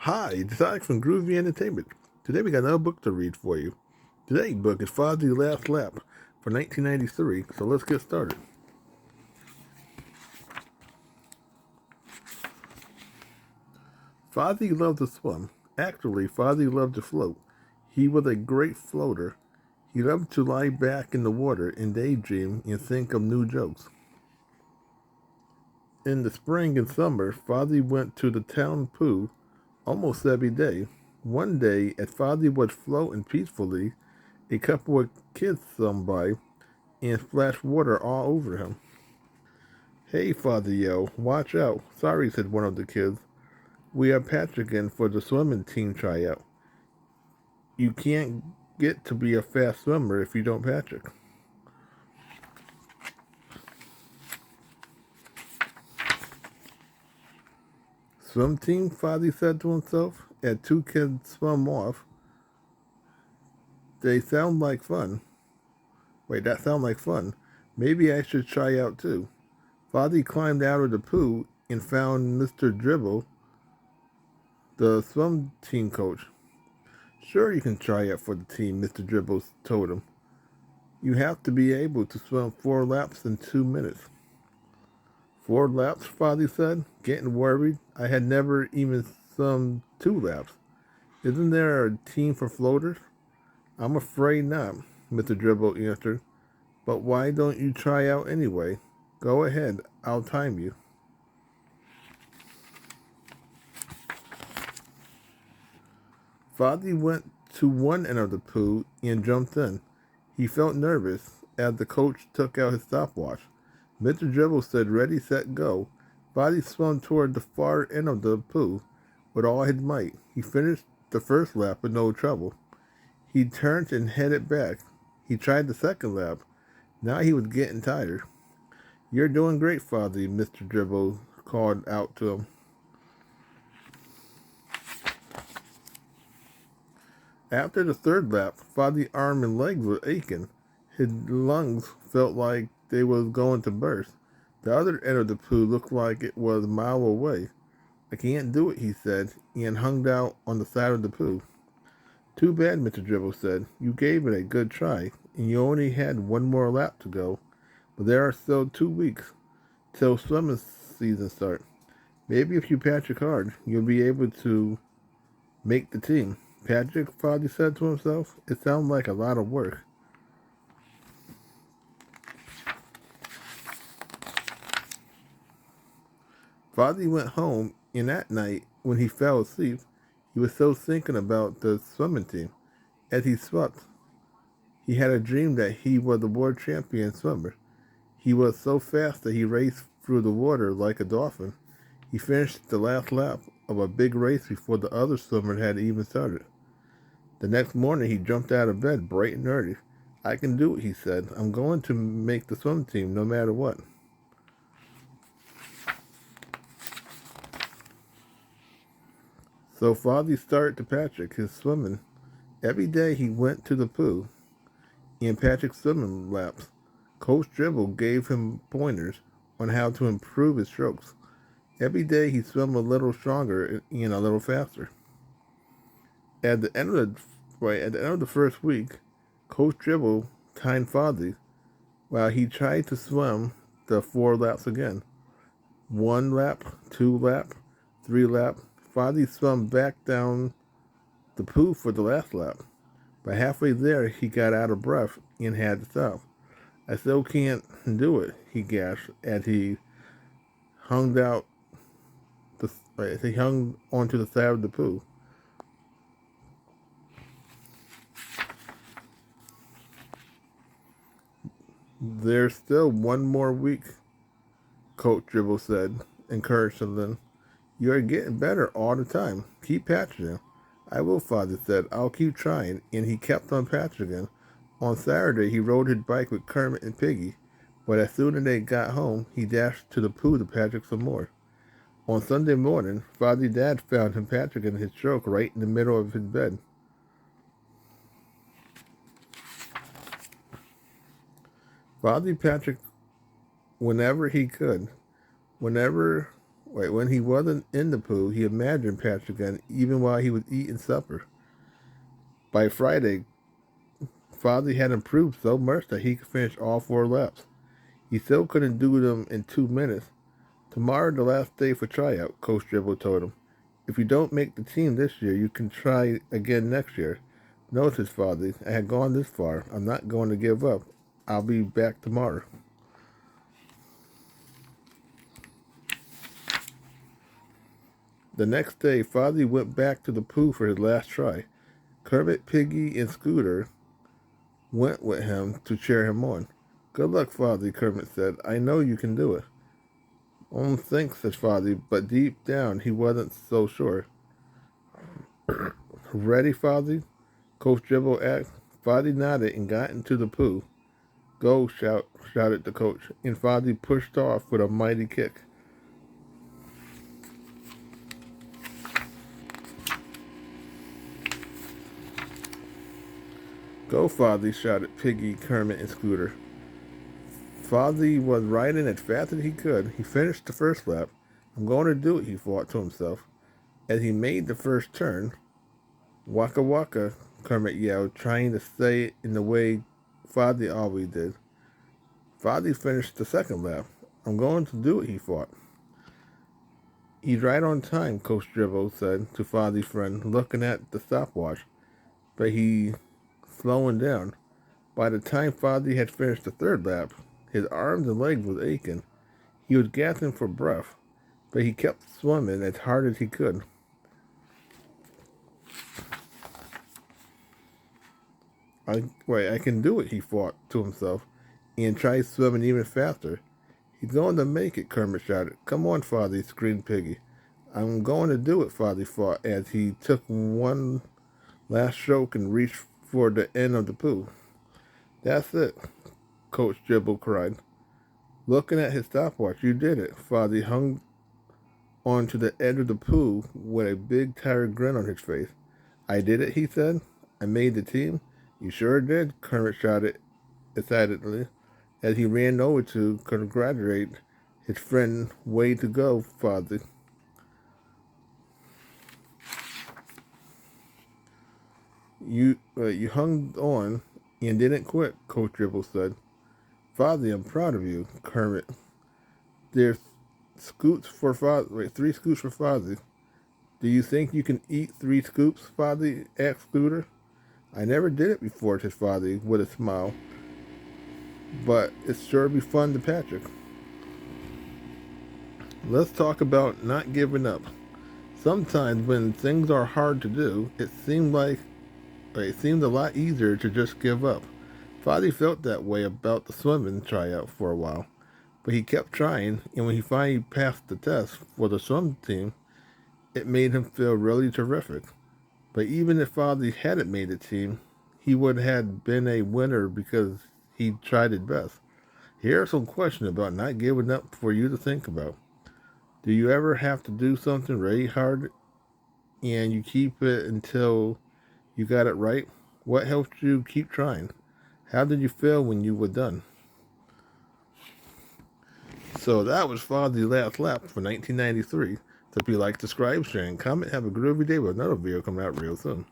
Hi, it's Alex from Groovy Entertainment. Today we got another book to read for you. Today's book is Fozzie's Last Lap for 1993, so let's get started. Fozzie loved to swim. Actually, Fozzie loved to float. He was a great floater. He loved to lie back in the water and daydream and think of new jokes. In the spring and summer, Fozzie went to the town pool almost every day. One day, as Fozzie was floating peacefully, a couple of kids swam by and splashed water all over him. "Hey, Fozzie yelled, watch out. Sorry," said one of the kids. "We are Patrick for the swimming team tryout. You can't get to be a fast swimmer if you don't Patrick." "Swim team?" Fozzie said to himself. As two kids swam off, they sound like fun. Wait, that sounds like fun. Maybe I should try out too. Fozzie climbed out of the pool and found Mr. Dribble, the swim team coach. "Sure, you can try out for the team," Mr. Dribble told him. "You have to be able to swim 4 laps in 2 minutes." "4 laps?" Fozzie said, getting worried. "I had never even swum 2 laps. Isn't there a team for floaters?" "I'm afraid not," Mr. Dribble answered. "But why don't you try out anyway? Go ahead, I'll time you." Fozzie went to one end of the pool and jumped in. He felt nervous as the coach took out his stopwatch. Mr. Dribble said, "Ready, set, go." Fozzie swam toward the far end of the pool with all his might. He finished the first lap with no trouble. He turned and headed back. He tried the second lap. Now he was getting tired. "You're doing great, Fozzie," Mr. Dribble called out to him. After the third lap, Fozzie's arm and legs were aching. His lungs felt like they was going to burst. The other end of the pool looked like it was a mile away. "I can't do it," he said, and hung out on the side of the pool. "Too bad," Mr. Dribble said. "You gave it a good try, and you only had one more lap to go. But there are still 2 weeks till swimming season starts. Maybe if you Patrick hard, you'll be able to make the team." "Patrick," Fozzie said to himself. "It sounds like a lot of work." Fozzie went home, and that night, when he fell asleep, he was still thinking about the swimming team. As he slept, he had a dream that he was a world champion swimmer. He was so fast that he raced through the water like a dolphin. He finished the last lap of a big race before the other swimmer had even started. The next morning, he jumped out of bed bright and early. "I can do it," he said. "I'm going to make the swim team no matter what." So Fozzie started to Patrick his swimming. Every day he went to the pool and Patrick's swimming laps. Coach Dribble gave him pointers on how to improve his strokes. Every day he swam a little stronger and a little faster. At the end of the first week, Coach Dribble timed Fozzie while he tried to swim the 4 laps again. 1 lap, 2 lap, 3 lap. Fozzie swam back down the pool for the last lap. But halfway there, he got out of breath and had to stop. "I still can't do it," he gasped as hung out he hung onto the side of the pool. "There's still one more week," Coach Dribble said, encouragingly. "You're getting better all the time. Keep patching." "I will," Father said. "I'll keep trying." And he kept on patching. On Saturday, he rode his bike with Kermit and Piggy, but as soon as they got home, he dashed to the pool to Patrick some more. On Sunday morning, Fozzie's dad found him Patrick in his stroke right in the middle of his bed. Fozzie Patrick whenever he could. Whenever Right, when he wasn't in the pool, he imagined Patrick again, even while he was eating supper. By Friday, Fozzie had improved so much that he could finish all 4 laps. He still couldn't do them in 2 minutes. Tomorrow, the last day for tryout, Coach Dribble told him. If you don't make the team this year, you can try again next year. Notice, Fozzie, I had gone this far. I'm not going to give up. I'll be back tomorrow. The next day, Fozzie went back to the pool for his last try. Kermit, Piggy, and Scooter went with him to cheer him on. Good luck, Fozzie, Kermit said. I know you can do it. Thanks, said Fozzie, but deep down he wasn't so sure. Ready, Fozzie? Coach Dribble asked. Fozzie nodded and got into the pool. Go, shouted the coach, and Fozzie pushed off with a mighty kick. Go, Fozzie, shouted Piggy, Kermit, and Scooter. Fozzie was riding as fast as he could. He finished the first lap. I'm going to do it, he thought to himself. As he made the first turn, Waka Waka, Kermit yelled, trying to say it in the way Fozzie always did. Fozzie finished the second lap. I'm going to do it, he thought. He's right on time, Coach Dribble said to Fozzie's friend, looking at the stopwatch. But he's slowing down. By the time Fozzie had finished the third lap, his arms and legs was aching. He was gasping for breath, but he kept swimming as hard as he could. I can do it, he thought to himself, and tried swimming even faster. He's going to make it, Kermit shouted. Come on, Fozzie, screamed Piggy. I'm going to do it, Fozzie thought, as he took one last stroke and reached for the end of the pool. That's it, Coach Dribble cried. Looking at his stopwatch, you did it. Fozzie hung onto the edge of the pool with a big, tired grin on his face. I did it, he said. I made the team. You sure did, Kermit shouted excitedly as he ran over to congratulate his friend. Way to go, Fozzie. You hung on and didn't quit, Coach Dribble said. Fozzie, I'm proud of you, Kermit. There's scoops for Fozzie. 3 scoops for Fozzie. Do you think you can eat 3 scoops, Fozzie asked Scooter. I never did it before, said Fozzie with a smile. But it's sure be fun to Patrick. Let's talk about not giving up. Sometimes when things are hard to do, it seems a lot easier to just give up. Fozzie felt that way about the swimming tryout for a while, but he kept trying, and when he finally passed the test for the swim team, it made him feel really terrific. But even if Fozzie hadn't made the team, he would have been a winner because he tried his best. Here are some questions about not giving up for you to think about. Do you ever have to do something really hard and you keep it until you got it right? What helped you keep trying? How did you feel when you were done? So that was Fozzie's last lap for 1993. So if you like, subscribe, share, and comment, have a groovy day with another video coming out real soon.